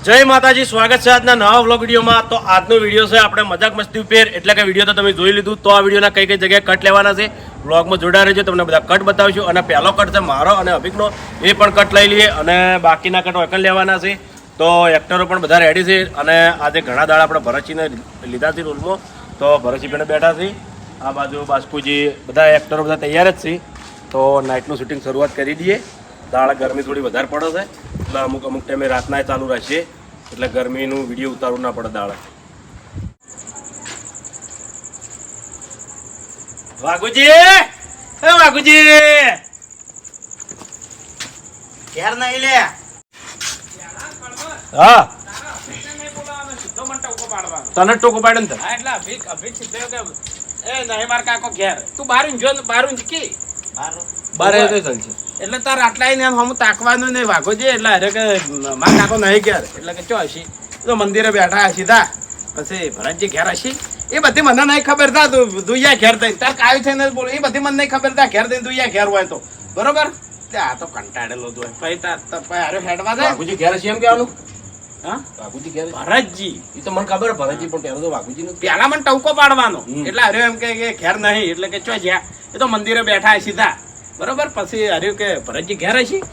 જય માતાજી, સ્વાગત છે આજના નવા વ્લોગ વિડીયોમાં. તો આજનો વિડીયો છે આપણે મજાક મસ્તી ઉપર, એટલે કે વિડીયો તો તમે જોઈ લીધું. તો આ વિડીયોના કઈ કઈ જગ્યાએ કટ લેવાના છે વ્લોગમાં જોડા રહેજો, તમને બધા કટ બતાવીશું. અને પહેલો કટ છે મારો અને અભિકનો, એ પણ કટ લઈ લઈએ. અને બાકીના કટ એકન લેવાના છે. તો એક્ટરો પણ બધા રેડી છે. અને આજે ઘણા દાડા આપણે ભરતજીને લીધા છે રોલમાં, તો ભરતજી પણ બેઠા છે. આ બાજુ બાસ્કુજી, બધા એક્ટરો બધા તૈયાર જ છે. તો નાઇટનું શૂટિંગ શરૂઆત કરી દઈએ. દાળ ગરમી થોડી વધારે પડે છે, એટલે અમુક ટાઈમે રાતના ચાલુ રહેશે, એટલે ગરમીનું વિડીયો ઉતારવું ના પડે દાળ. વાઘુજી, એ વાઘુજી ઘેર નહીં લે. હા તને ટોકો પાડે ને એટલે અભિક સિદ્ધેવ કે એ નહીં માર કાકો ઘેર તું બારું કી બારે ચાલશે. એટલે તાર આટલા ને હમ તાકવાનું નહીં વાઘોજી. એટલે અરે કે માર કાકો નહીં ઘેર, એટલે કે ચો હશી તો મંદિરે બેઠા હશી તા. પછી ભરતજી ઘેર હશી એ બધી મને નહીં ખબર થા. દુયા ઘેર થઈને તાર કાયું થઈને બોલો એ બધી મને નહીં ખબર થા. ઘેર થઈને દુયા ઘેર હોય તો બરોબર. આ તો કંટાળેલો તું પછી તાર અરે હેડવા દે. વાઘુજી ઘેર છે એમ કહેવાનું? હા વાઘુજી ઘેર? ભરતજી એ તો મને ખબર ભરતજી, પણ પહેલો તો વાઘુજી નું. પેલા મને ટવકો પાડવાનો, એટલે અરે એમ કે ઘેર નહીં, એટલે કે ચો જ્યાં એ તો મંદિરે બેઠા હશી તા બરોબર. પછી હર્યું કે ભરતજી ઘેર હશી.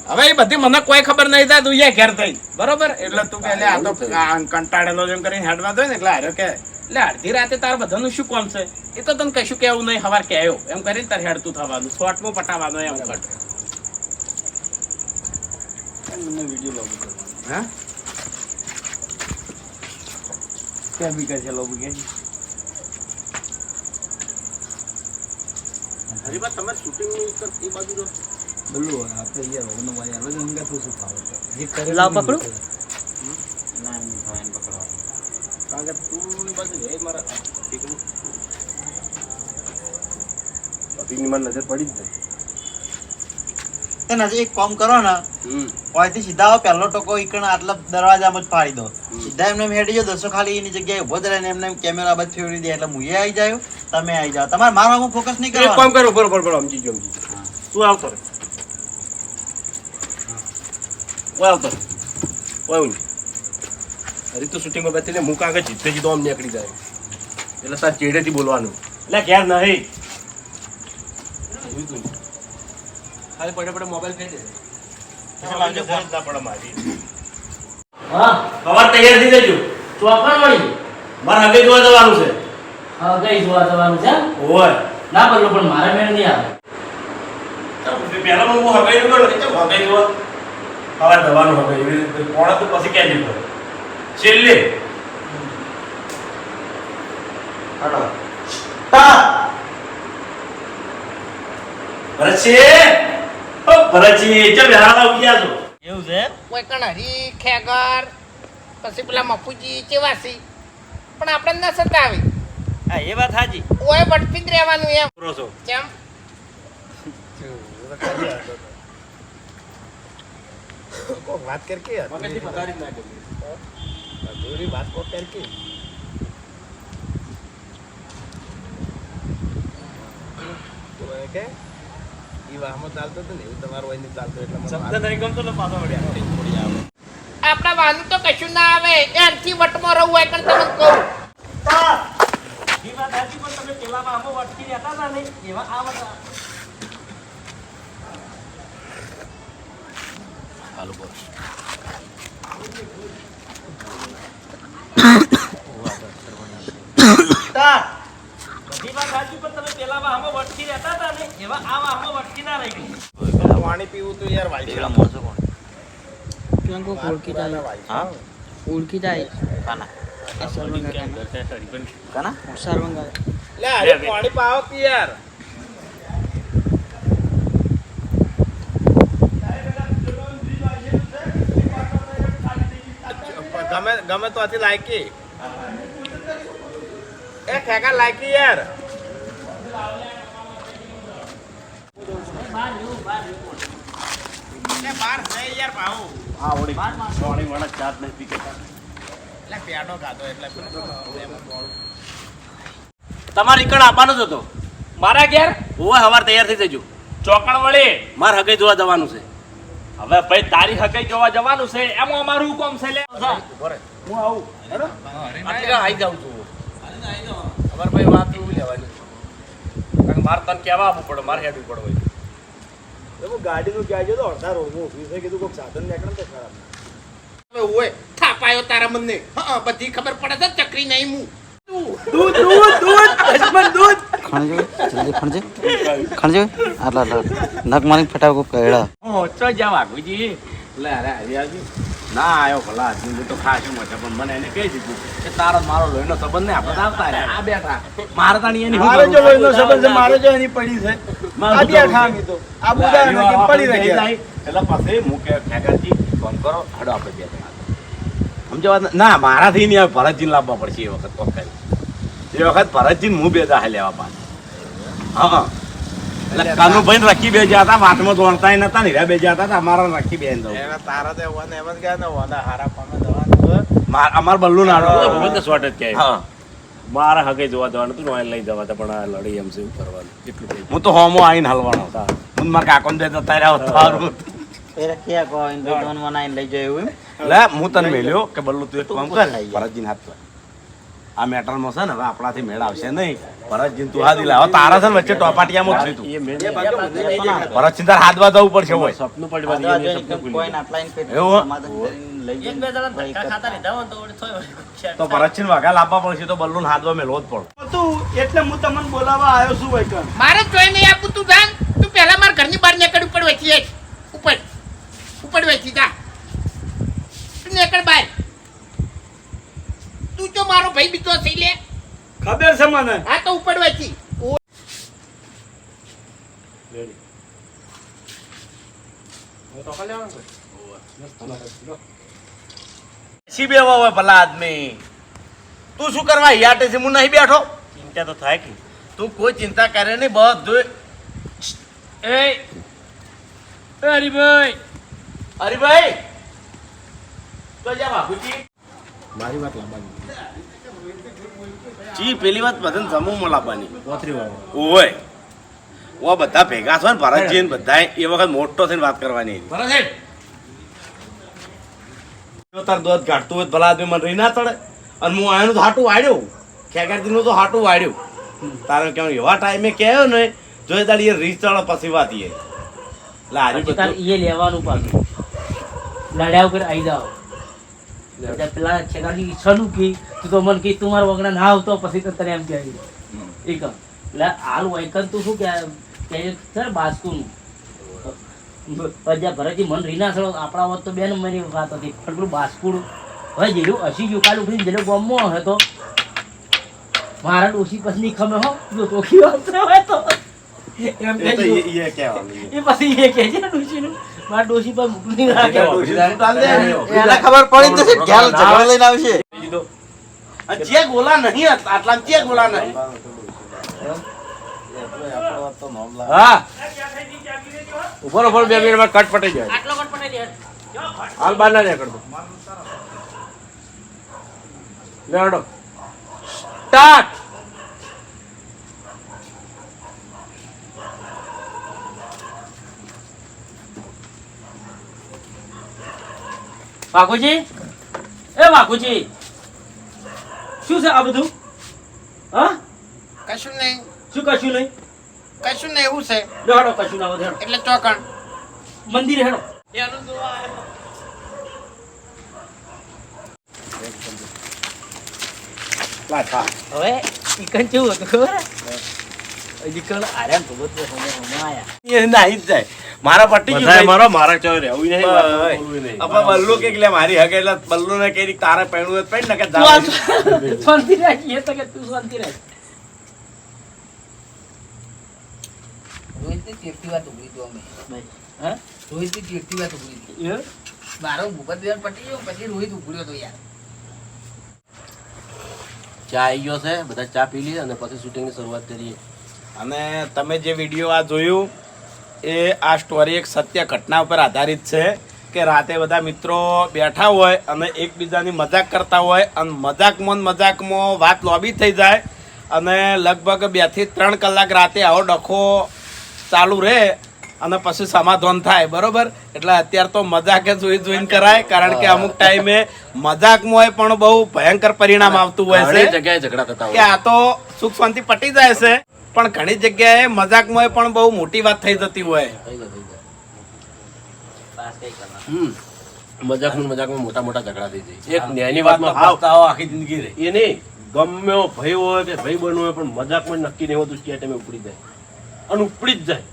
હવે એ બધી મને કોઈ ખબર નહીં થાય તું ઘેર થઈ બરોબર. એટલે તું કે આ તો કંટાળેલો એમ કરીને હેડવા દો ને. એટલે હાર્યો કે એટલે અડધી રાતે તાર બધાનું શું કોમ છે એ તો તને કશું કેવું નહીં, હવાર કહેયો એમ કરીને તાર હેડતું થવાનું, શોર્ટમાં પટાવવાનું એમ કટ. વિડીયો લોગ હા ક્યાં બી છે લોગ કે હરીબા તમે શૂટિંગ એ બાજુ જો બોલો આપણે યાર હોનો ભાઈ આવે અંગા તો શું થાવ જે કરે લાવ પકડો ના ભાઈ પકડવા કારણ કે તું એ બાજુ રે મારા ઠીકનું અભિકની મને નજર પડી જ જાય. તને એક કામ કરો ને, ઓયથી સીધા આવો, પહેલો ટોકો ઈકણ આટલા દરવાજામાં જ પાડી દો. સીધા એમને હેડી જાઓ, દર્શો ખાલી એની જગ્યાએ ઉભો જ રહીને એમને કેમેરા બાદ ફેરવી દે, એટલે હું આવી જાય, તમે આવી જાઓ. તમારે મારવામાં ફોકસ નહીં એક કરવાનું. કામ કરો, બરોબર સમજી ગયો. તું આવતો રે, આવતો રે. અરે તું શૂટિંગમાં બેઠી ને મુખ આગળ જીતે જીતો આમ નીકળી જાય, એટલે તાર ચેડેથી બોલવાનું. એટલે ઘેર નહીં ખાલી પડે મોબાઈલ ફેંકી દે. ના પડે મારી. હા સવાર તૈયાર થઈ જજો. ચોકણ મળી મારે હગે જોવા જવાનું છે. હા કઈ જોવા જવાનું છે? ઓય ના પડલો પણ મારે મેળ નહીં આવે. પહેલા હું હગે જોવા હગે જોવા સવાર જવાનું હગે એવી રીતે પોણા તો પછી ક્યાં જતો છેલ્લે ભરતજી ચલ હારા ઉઠ્યા છો. એવું છે? કોઈ કણહરી ખેગર પછી પેલા મફુજી ચેવાસી પણ આપણે ના સતાવી. હા એ વાત સાચી. ઓય વટતી જ રહેવાનું એમ. કરો છો કેમ કોક વાત કર કે મગજથી પધારી જ ના ગમે. અધૂરી વાત કોક કર કે તો એ કે ઈ વાહમાં ચાલતો તો ને એવું તમારો હોય નહીં ચાલતો એટલે મને શબ્દ નહીં ગમતો ને પાછો વળ્યા. થોડી આવે. આપણા વાનું તો કશું ના આવે, એનથી વટમાં રહું હોય પણ તમને કહું. એ વાત સાચી, પણ તમે પેલા આમો વટકી રહેતા હતા ને એવા આ વાત. હાલો બોલ. બધી વાત સાચી, પણ તમે પેલા આમો વટકી રહેતા હતા ને એવા આ આમો વટકી ના રહી ગઈ. પાણી પીવું તો યાર વાઈ પેલા મોસો કોણ? ઓળખીતા હા ઓળખીતા કાના કાના લે અરે પાણી પાવો કે યાર. ગમે તો આથી લાયકી એ ખેકા લાયકી યાર. બાર છે યાર ભાવ. હા ઓડી સોણી વાળા ચાટ નહીં પી કે એટલે પેડો ખાધો એટલે તમારે ઈકણ આપવાનો જ હતો. મારા ઘેર ઓય હવાર તૈયાર થઈ જજો. ચોકણ વળી માર હગે જોવા જવાનું છે. હવે ભાઈ તારી હકાઈ જોવા જવાનું છે એમાં અમારું કોમ છે લે હું આવું આટલે આવી જાઉં છું અમારે ભાઈ વાત એવું લેવાની કારણ કે મારે તને કહેવા આવવું પડે મારે હેડવું પડે ભાઈ ગાડીનું ક્યાં ગયો તો અડધા રોડમાં ઊભી છે કીધું કોઈક સાધન નીકળે તો ખરાબ હવે ઓય થાપાયો તારા મનને હા બધી ખબર પડે છે ચકરી નહીં હું ખણજો જલ્દી ખણજો આટલા નખ મારી ફટાકો કહેડા ચો જા વાઘુજી લે અરે હરિયાજી ના આયો ભલા આદમી તો ખાસ મજા પણ મને એને કહી દીધું કે તારો મારો લોહીનો સંબંધ ને આપણે આવતા રહ્યા આ બેઠા મારે તાણી એની મારે જો લોહીનો સંબંધ છે મારે જો એની પડી છે આ બે ખામી તો આ બુડા ને કેમ પડી રહી છે એટલે પછી હું કે ખેગરજી ફોન કરો હાડો આપણે બે જણા સમજો વાત ના મારાથી નહીં આવે ભરતજીને લાવવા પડશે એ વખત કોક કરી એ વખત ભરતજીને હું બે દાહે લેવા પાછા હા એટલે કાનુભાઈ ને રખી બે જ્યાં હતા વાતમાં દોડતા નતા ને બે જ્યાં હતા અમારા રખી બેન દઉં તારા તો એમ જ ગયા ને વાના હારા પામે દવા અમાર બલ્લુ નાડો મને શોર્ટ જ કહે હા મારા હકે જોવા જવાનું હતું ને લઈ જવા પણ આ લડી એમ છે એવું કરવાનું એટલું કહી હું તો હોમો આવીને હલવાનો હતા હું મારા કાકોને બે જતા રહ્યા સારું એ ક્યાં કહો ઇન્દ્રજોન મનાઈને લઈ જાય એવું લે હું તને મેલ્યો કે બલ્લુ તું એક કામ કર ભરતજીને હાથ પર આ મેટલમાં છે ને હવે આપણાથી મેળ આવશે નહીં ભરતજીને તું હાથ લાવ તારા છે ને વચ્ચે ટોપાટિયામાં જ થયું એ મેં ભરતજીને તાર હાથ દઉં પડશે હોય સપનું પડવા કોઈ નાટલાઈન પેટ એવું? સમાધાન કરીને લઈ એક બે જણા ધક્કા ખાતા લીધા હોય ને તો વળી થોય તો ભરતજીને વાઘા લાવવા પડશે તો બલ્લુને હાથવા મેળવો જ પડે તું એટલે હું તમને બોલાવવા આવ્યો છું ભાઈ કણ મારે જોઈ નહીં આપું તું જાન તું પહેલા મારા ઘરની બહાર નીકળ ઉપર વેચી ઉપર વેચી જા તું નીકળ બહાર તું તો મારો ભાઈ બીજો થઈ લે ખબર છે મને આ તો ઉપર વેચી શી બેવા હોય ભલા આદમી તું શું કરવા યાટે છે હું નહીં બેઠો ચિંતા તો થાય કે તું કોઈ ચિંતા કરે નહીં બધું એ હરીભાઈ હરીભાઈ તો જા બાપુજી મારી વાત લાવવાની જી પેલી વાત બધાને સમૂહમાં લાવવાની પોતરી વાળો ઓય ઓ બધા ભેગા છો ને ભરતજી ને બધા એ વખત મોટો થઈને વાત કરવાની તાર દોધ કાઢતું હોય ભલા આદમી મને રહી ના ચડે અને હું આનું તો હાટું વાળ્યો ખેગારજી નું તો હાટું વાળ્યું તારે કેમ એવા ટાઈમે કહ્યો ને જો તારી એ રીચ ચડે પછી વાત એ એટલે આજે બધું એ લેવાનું પાછું લડ્યા ઉપર આવી જાઓ પેલા છેલ્લાની ઈચ્છાનું કી તું તો મને કી તું મારા વગડા ના આવતો પછી તો તને એમ કહે એક એટલે હાલ વૈકન તું શું કે બાસ્કુનું જ્યાં ભરતજી મન રીના સળો આપણા વખત તો બે નંબરની વાત હતી પણ પેલું બાસ્કુડું હવે જેલું હસી ગયું કાલ ઉઠીને જેલો ગામમાં હતો મારા ડોશી પછી નહીં ખમે હો જો તોખી વાત હોય તો એમ એ તો કહેજો. એ કહેવાનું એ પછી એ કહે છે ને ડોશીનું મારા ડોશી પર મોકલી રાખે એને ખબર પડી તો ઘેર ઝઘડો લઈને આવશે જે ગોલા નહીં આટલા જે ગોલા નહીં હા ઉપર ઉપર 2 મિનિટમાં કટ પટાઈ જાય આટલો કટ પટાઈ દે હાલ બહાર ના નીકળતો લેડો સ્ટાર્ટ વાઘુજી એ વાઘુજી શું છે આ બધું હા કશું નહીં શું કશું નહીં કશું નહીં એવું છે હેડો કશું ના હોય હેડો એટલે ચોકણ મંદિરે હેડો હવે ચિકન કેવું હતું ખબર ચિકન આર્યા ભગત આયા એ નાહી જ જાય મારા પટ્ટી ગયું બધાય ભાઈ. મારો મારા ચોય રહેવું નહીં ભાઈ. બોલવું નહીં આપણે બલ્લુ કે એટલે મારી હગે એટલે બલ્લુ ને કે તારે પહેણું હોય તો પહેણ ને કે તું આ જાવ. શાંતિ રાખ એ તો કે તું શાંતિ રાખ રોહિતની ચેપટી વાત ઉભરી તો અમે હા રોહિતની ચેપટી વાત ઉભરી હતી એ મારો ભૂપત દેવન પટી ગયો પછી રોહિત ઉભર્યો તો યાર ચા આવી ગયો છે બધા ચા પી લી અને પછી શૂટિંગની શરૂઆત કરીએ અને તમે જે વિડીયો આ જોયું એ આ સ્ટોરી એક સત્ય ઘટના ઉપર આધારિત છે કે રાતે બધા મિત્રો બેઠા હોય અને એકબીજાની મજાક કરતા હોય અને મજાકમાં વાત લોબી થઈ જાય અને લગભગ 2 થી 3 કલાક રાતે આવો ડખો ચાલુ રહે અને પછી સમાધાન થાય, બરોબર? એટલે અત્યારે તો મજાક જ જોઈને કરાય, કારણ કે અમુક ટાઈમે મજાકમાં પણ બહુ ભયંકર પરિણામ આવતું હોય ઘણી છે જગ્યાએ ઝઘડા થતા કે હોય આ તો સુખ શાંતિ પટી જાય છે, પણ ઘણી જગ્યાએ મજાકમાં પણ બહુ મોટી વાત થઈ જતી હોય. પાસ કઈ કરવાનું. મજાકમાં મોટા મોટા ઝઘડા થઈ જાય. એક નાની વાતમાં આખી જિંદગી રહે એ નહીં, ગમે એવો ભાઈ હોય કે ભાઈ બનવું હોય, પણ મજાકમાં જ નક્કી નહીં હોતું કે આ ટાઈમે ઉપડી જાય અને ઉપડી જ જાય.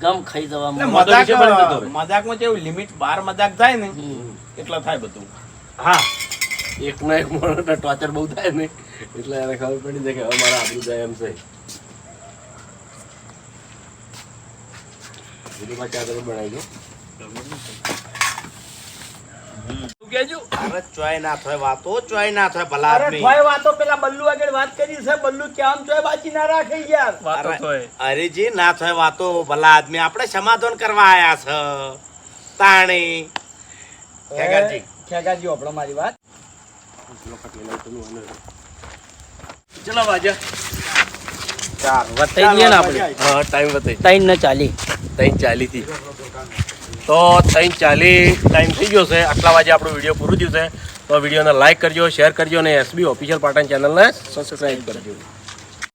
ગમ ખાઈ એટલે જવામાં. મજાકમાં જેવું લિમિટ બાર મજાક જાય ને એટલે થાય બધું. હા, એક ના એક માણસને ટોર્ચર બહુ થાય ને એટલે એને ખબર પડી જાય કે હવે મારા આબરૂ જાય એમ છે. બીજું પાછું આગળ બનાવી દો. શું કહેજો? અરે ચોય ના થાય વાતો, ચોય ના થાય ભલા અરે આદમી. થોય વાતો પેલા બલ્લુ આગળ વાત કરી છે. બલ્લુ કેમ ચોય બાજી ના રાખે યાર. અરેજી ના થાય વાતો ભલા આદમી, આપણે સમાધાન કરવા આયા છે તાણી. ખેગારજી, ખેગાજી આપણો મારી વાત. ચલો વાજા. વતાઈ દઈએ ને આપણે. હા, ટાઈમ બતાવી. 3:40. 3:40 થી તો 3:40 ટાઈમ થઈ ગયો છે. આટલા વાગે આપણો વિડીયો પૂરું થયું છે. તો વિડીયોને લાઈક કરજો, શેર કરજો અને એસબી ઓફિશિયલ પાટણ ચેનલને સબસ્ક્રાઈબ કરજો.